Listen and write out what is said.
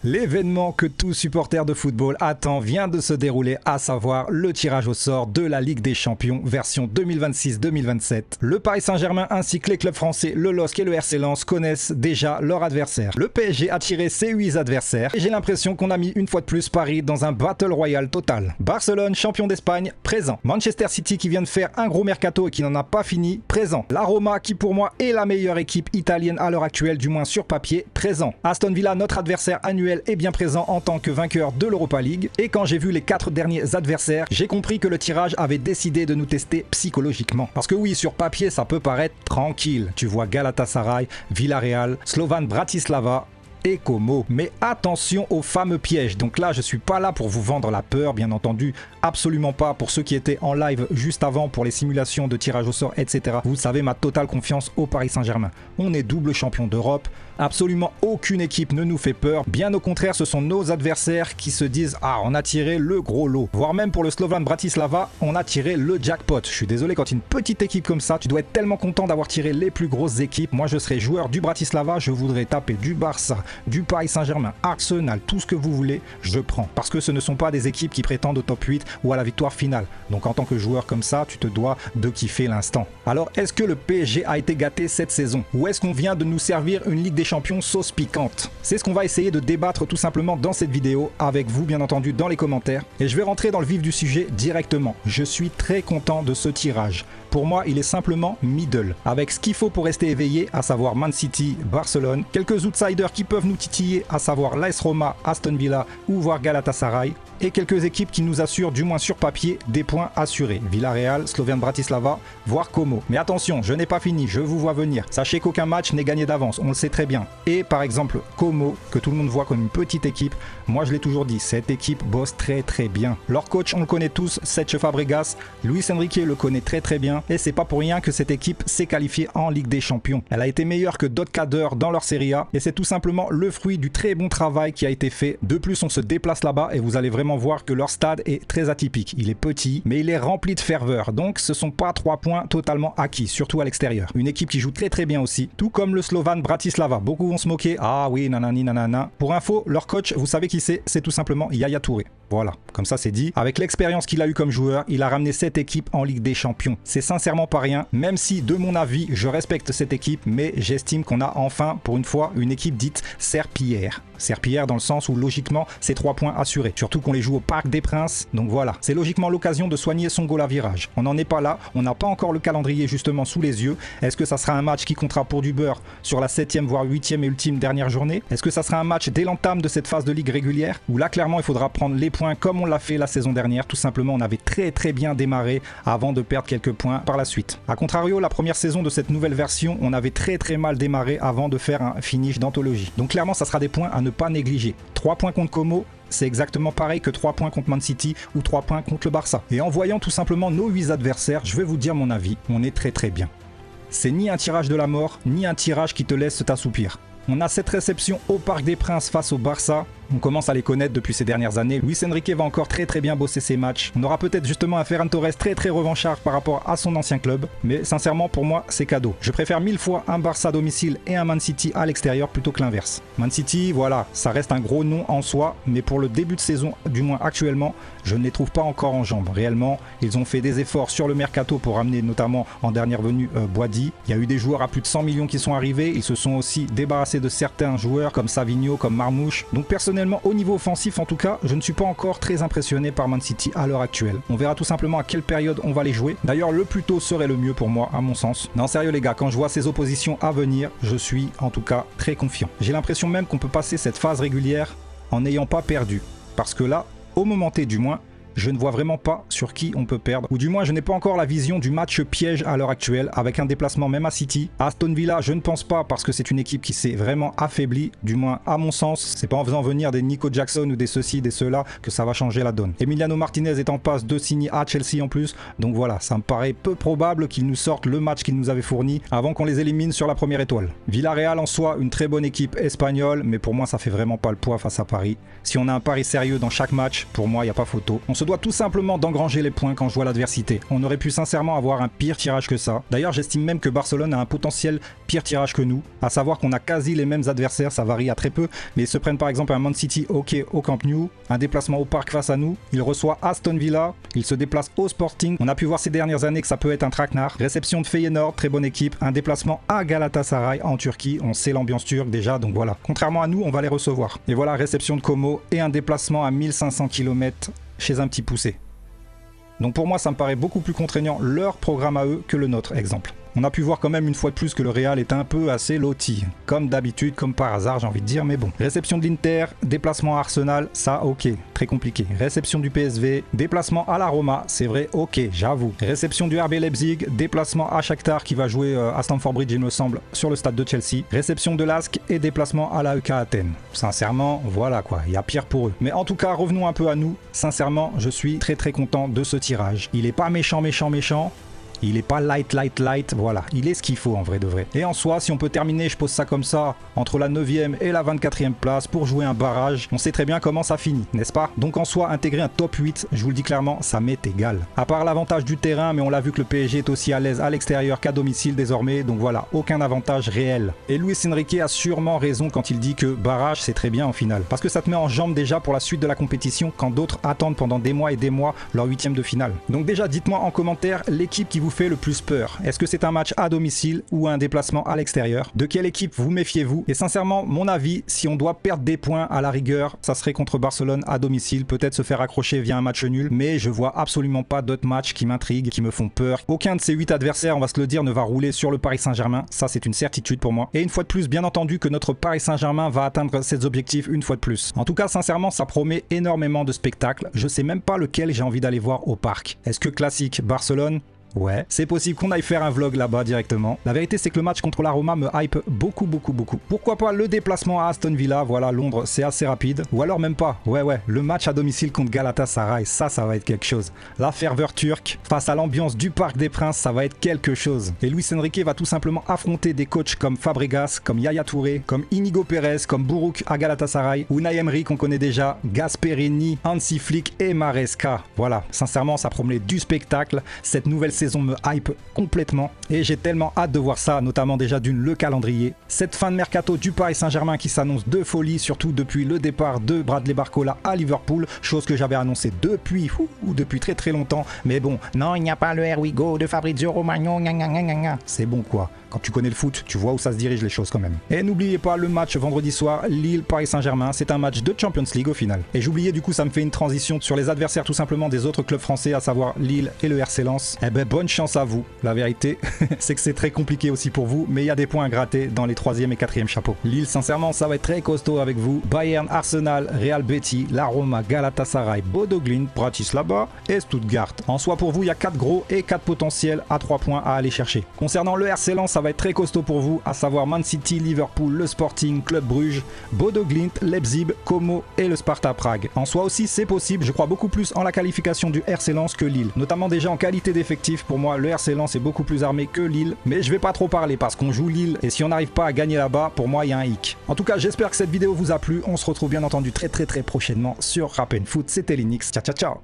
L'événement que tout supporter de football attend vient de se dérouler, à savoir le tirage au sort de la Ligue des Champions version 2026-2027. Le Paris Saint-Germain ainsi que les clubs français, le LOSC et le RC Lens connaissent déjà leur adversaire. Le PSG a tiré ses 8 adversaires et j'ai l'impression qu'on a mis une fois de plus Paris dans un battle royal total. Barcelone, champion d'Espagne, présent. Manchester City qui vient de faire un gros mercato et qui n'en a pas fini, présent. La Roma qui pour moi est la meilleure équipe italienne à l'heure actuelle, du moins sur papier, présent. Aston Villa, notre adversaire annuel, est bien présent en tant que vainqueur de l'Europa League. Et quand j'ai vu les 4 derniers adversaires, j'ai compris que le tirage avait décidé de nous tester psychologiquement. Parce que oui, sur papier, ça peut paraître tranquille. Tu vois Galatasaray, Villarreal, Slovan Bratislava et Como. Mais attention aux fameux pièges. Donc là, je suis pas là pour vous vendre la peur, bien entendu. Absolument pas. Pour ceux qui étaient en live juste avant pour les simulations de tirage au sort, etc. Vous savez ma totale confiance au Paris Saint-Germain. On est double champion d'Europe. Absolument aucune équipe ne nous fait peur. Bien au contraire, ce sont nos adversaires qui se disent « Ah, on a tiré le gros lot ». Voire même pour le Slovan Bratislava, on a tiré le jackpot. Je suis désolé, quand une petite équipe comme ça, tu dois être tellement content d'avoir tiré les plus grosses équipes. Moi, je serais joueur du Bratislava, je voudrais taper du Barça, du Paris Saint-Germain, Arsenal, tout ce que vous voulez, je prends. Parce que ce ne sont pas des équipes qui prétendent au top 8 ou à la victoire finale. Donc en tant que joueur comme ça, tu te dois de kiffer l'instant. Alors, est-ce que le PSG a été gâté cette saison? Ou est-ce qu'on vient de nous servir une Ligue des Champions sauce piquante? C'est ce qu'on va essayer de débattre tout simplement dans cette vidéo, avec vous bien entendu dans les commentaires. Et je vais rentrer dans le vif du sujet directement. Je suis très content de ce tirage. Pour moi, il est simplement middle, avec ce qu'il faut pour rester éveillé, à savoir Man City, Barcelone, quelques outsiders qui peuvent nous titiller, à savoir l'AS Roma, Aston Villa ou voire Galatasaray, et quelques équipes qui nous assurent, du moins sur papier, des points assurés. Villarreal, Slovan Bratislava, voire Como. Mais attention, je n'ai pas fini, je vous vois venir. Sachez qu'aucun match n'est gagné d'avance, on le sait très bien. Et par exemple, Como, que tout le monde voit comme une petite équipe, moi je l'ai toujours dit, cette équipe bosse très très bien. Leur coach, on le connaît tous, Cesc Fabregas, Luis Enrique le connaît très très bien, et c'est pas pour rien que cette équipe s'est qualifiée en Ligue des Champions. Elle a été meilleure que d'autres cadres dans leur Serie A, et c'est tout simplement le fruit du très bon travail qui a été fait. De plus, on se déplace là-bas, et vous allez vraiment voir que leur stade est très atypique. Il est petit, mais il est rempli de ferveur. Donc ce sont pas 3 points totalement acquis, surtout à l'extérieur. Une équipe qui joue très très bien aussi, tout comme le Slovan Bratislava. Beaucoup vont se moquer. Ah oui, nanani nanana. Pour info, leur coach, vous savez qui c'est? C'est tout simplement Yaya Touré. Voilà, comme ça c'est dit. Avec l'expérience qu'il a eu comme joueur, il a ramené cette équipe en Ligue des Champions. C'est sincèrement pas rien, même si de mon avis, je respecte cette équipe, mais j'estime qu'on a enfin, pour une fois, une équipe dite serpillière. Serpillière dans le sens où logiquement, c'est 3 points assurés. Surtout qu'on les joue au Parc des Princes, donc voilà. C'est logiquement l'occasion de soigner son goal à virage. On n'en est pas là, on n'a pas encore le calendrier justement sous les yeux. Est-ce que ça sera un match qui comptera pour du beurre sur la 7e voire 8e et ultime dernière journée? Est-ce que ça sera un match dès l'entame de cette phase de Ligue régulière? Où là clairement il faudra prendre les points comme on l'a fait la saison dernière. Tout simplement, on avait très très bien démarré avant de perdre quelques points par la suite. A contrario, la première saison de cette nouvelle version, on avait très très mal démarré avant de faire un finish d'anthologie. Donc clairement, ça sera des points à ne pas négliger. 3 points contre Como, c'est exactement pareil que 3 points contre Man City ou 3 points contre le Barça. Et en voyant tout simplement nos 8 adversaires, je vais vous dire mon avis, on est très très bien. C'est ni un tirage de la mort, ni un tirage qui te laisse t'assoupir. On a cette réception au Parc des Princes face au Barça. On commence à les connaître depuis ces dernières années. Luis Enrique va encore très très bien bosser ses matchs. On aura peut-être justement un Ferran Torres très très revanchard par rapport à son ancien club. Mais sincèrement pour moi c'est cadeau. Je préfère 1000 fois un Barça à domicile et un Man City à l'extérieur plutôt que l'inverse. Man City, voilà, ça reste un gros nom en soi. Mais pour le début de saison, du moins actuellement, je ne les trouve pas encore en jambes. Réellement, ils ont fait des efforts sur le mercato pour ramener notamment en dernière venue Boadi. Il y a eu des joueurs à plus de 100 millions qui sont arrivés. Ils se sont aussi débarrassés de certains joueurs comme Savinho, comme Marmouche. Donc personnellement, au niveau offensif en tout cas, je ne suis pas encore très impressionné par Man City à l'heure actuelle. On verra tout simplement à quelle période on va les jouer. D'ailleurs, le plus tôt serait le mieux pour moi, à mon sens. Non, sérieux les gars, quand je vois ces oppositions à venir, je suis en tout cas très confiant. J'ai l'impression même qu'on peut passer cette phase régulière en n'ayant pas perdu. Parce que là, au moment T du moins, je ne vois vraiment pas sur qui on peut perdre. Ou du moins, je n'ai pas encore la vision du match piège à l'heure actuelle, avec un déplacement même à City. Aston Villa, je ne pense pas, parce que c'est une équipe qui s'est vraiment affaiblie. Du moins, à mon sens, c'est pas en faisant venir des Nico Jackson ou des ceci, des ceux-là, que ça va changer la donne. Emiliano Martinez est en passe de signer à Chelsea en plus. Donc voilà, ça me paraît peu probable qu'ils nous sortent le match qu'ils nous avaient fourni avant qu'on les élimine sur la première étoile. Villarreal en soi, une très bonne équipe espagnole, mais pour moi, ça fait vraiment pas le poids face à Paris. Si on a un pari sérieux dans chaque match, pour moi, il n'y a pas photo. On se dois tout simplement d'engranger les points quand je vois l'adversité. On aurait pu sincèrement avoir un pire tirage que ça. D'ailleurs, j'estime même que Barcelone a un potentiel pire tirage que nous, à savoir qu'on a quasi les mêmes adversaires, ça varie à très peu, mais ils se prennent par exemple un Man City au Camp Nou, un déplacement au parc face à nous, il reçoit Aston Villa, il se déplace au Sporting, on a pu voir ces dernières années que ça peut être un traquenard, réception de Feyenoord, très bonne équipe, un déplacement à Galatasaray en Turquie, on sait l'ambiance turque déjà, donc voilà. Contrairement à nous, on va les recevoir. Et voilà, réception de Como et un déplacement à 1500 km chez un petit poussé. Donc pour moi, ça me paraît beaucoup plus contraignant leur programme à eux que le nôtre, exemple. On a pu voir quand même une fois de plus que le Real est un peu assez loti. Comme d'habitude, comme par hasard, j'ai envie de dire, mais bon. Réception de l'Inter, déplacement à Arsenal, ça ok, très compliqué. Réception du PSV, déplacement à la Roma, c'est vrai, ok, j'avoue. Réception du RB Leipzig, déplacement à Shakhtar qui va jouer à Stamford Bridge, il me semble, sur le stade de Chelsea. Réception de l'ASK et déplacement à l'AEK Athènes. Sincèrement, voilà quoi, il y a pire pour eux. Mais en tout cas, revenons un peu à nous. Sincèrement, je suis très content de ce tirage. Il est pas méchant. Il est pas light, voilà. Il est ce qu'il faut en vrai de vrai. Et en soi, si on peut terminer, je pose ça comme ça, entre la 9e et la 24e place pour jouer un barrage, on sait très bien comment ça finit, n'est-ce pas? Donc en soi, intégrer un top 8, je vous le dis clairement, ça m'est égal. À part l'avantage du terrain, mais on l'a vu que le PSG est aussi à l'aise à l'extérieur qu'à domicile désormais, donc voilà, aucun avantage réel. Et Luis Enrique a sûrement raison quand il dit que barrage, c'est très bien en finale. Parce que ça te met en jambe déjà pour la suite de la compétition quand d'autres attendent pendant des mois et des mois leur 8e de finale. Donc déjà, dites-moi en commentaire l'équipe qui vous fait le plus peur. Est-ce que c'est un match à domicile ou un déplacement à l'extérieur? De quelle équipe vous méfiez-vous? Et sincèrement, mon avis, si on doit perdre des points à la rigueur, ça serait contre Barcelone à domicile, peut-être se faire accrocher via un match nul, mais je vois absolument pas d'autres matchs qui m'intriguent, qui me font peur. Aucun de ces 8 adversaires, on va se le dire, ne va rouler sur le Paris Saint-Germain, ça c'est une certitude pour moi. Et une fois de plus, bien entendu que notre Paris Saint-Germain va atteindre ses objectifs une fois de plus. En tout cas, sincèrement, ça promet énormément de spectacles. Je sais même pas lequel j'ai envie d'aller voir au parc. Est-ce que classique Barcelone? Ouais, c'est possible qu'on aille faire un vlog là-bas directement. La vérité, c'est que le match contre la Roma me hype beaucoup. Pourquoi pas le déplacement à Aston Villa? Voilà, Londres, c'est assez rapide. Ou alors même pas. Ouais, le match à domicile contre Galatasaray, ça va être quelque chose. La ferveur turque, face à l'ambiance du Parc des Princes, ça va être quelque chose. Et Luis Enrique va tout simplement affronter des coachs comme Fabregas, comme Yaya Touré, comme Inigo Pérez, comme Bourouk à Galatasaray, Unai Emery qu'on connaît déjà, Gasperini, Hansi Flick et Maresca. Voilà, sincèrement, ça promet du spectacle. Cette nouvelle saison me hype complètement et j'ai tellement hâte de voir ça, notamment déjà le calendrier. Cette fin de mercato du Paris Saint-Germain qui s'annonce de folie, surtout depuis le départ de Bradley Barcola à Liverpool, chose que j'avais annoncé depuis très longtemps, mais bon, non, il n'y a pas le Here We Go de Fabrizio Romano, c'est bon quoi. Quand tu connais le foot, tu vois où ça se dirige les choses quand même. Et n'oubliez pas le match vendredi soir, Lille-Paris Saint-Germain, c'est un match de Champions League au final. Et j'oubliais du coup, ça me fait une transition sur les adversaires tout simplement des autres clubs français, à savoir Lille et le RC Lens. Eh ben bonne chance à vous. La vérité, c'est que c'est très compliqué aussi pour vous, mais il y a des points à gratter dans les 3e et 4e chapeaux. Lille, sincèrement, ça va être très costaud avec vous. Bayern, Arsenal, Real Betis, la Roma, Galatasaray, Bodo Glimt, Bratislava et Stuttgart. En soi, pour vous, il y a 4 gros et 4 potentiels à 3 points à aller chercher. Concernant le RC Lens, ça va être très costaud pour vous, à savoir Man City, Liverpool, le Sporting, Club Bruges, Bodo Glimt, Leipzig, Como et le Sparta Prague. En soi aussi, c'est possible, je crois beaucoup plus en la qualification du RC Lens que Lille. Notamment déjà en qualité d'effectif, pour moi, le RC Lens est beaucoup plus armé que Lille, mais je vais pas trop parler parce qu'on joue Lille et si on n'arrive pas à gagner là-bas, pour moi, il y a un hic. En tout cas, j'espère que cette vidéo vous a plu. On se retrouve bien entendu très prochainement sur Rap & Foot. C'était Linux. Ciao.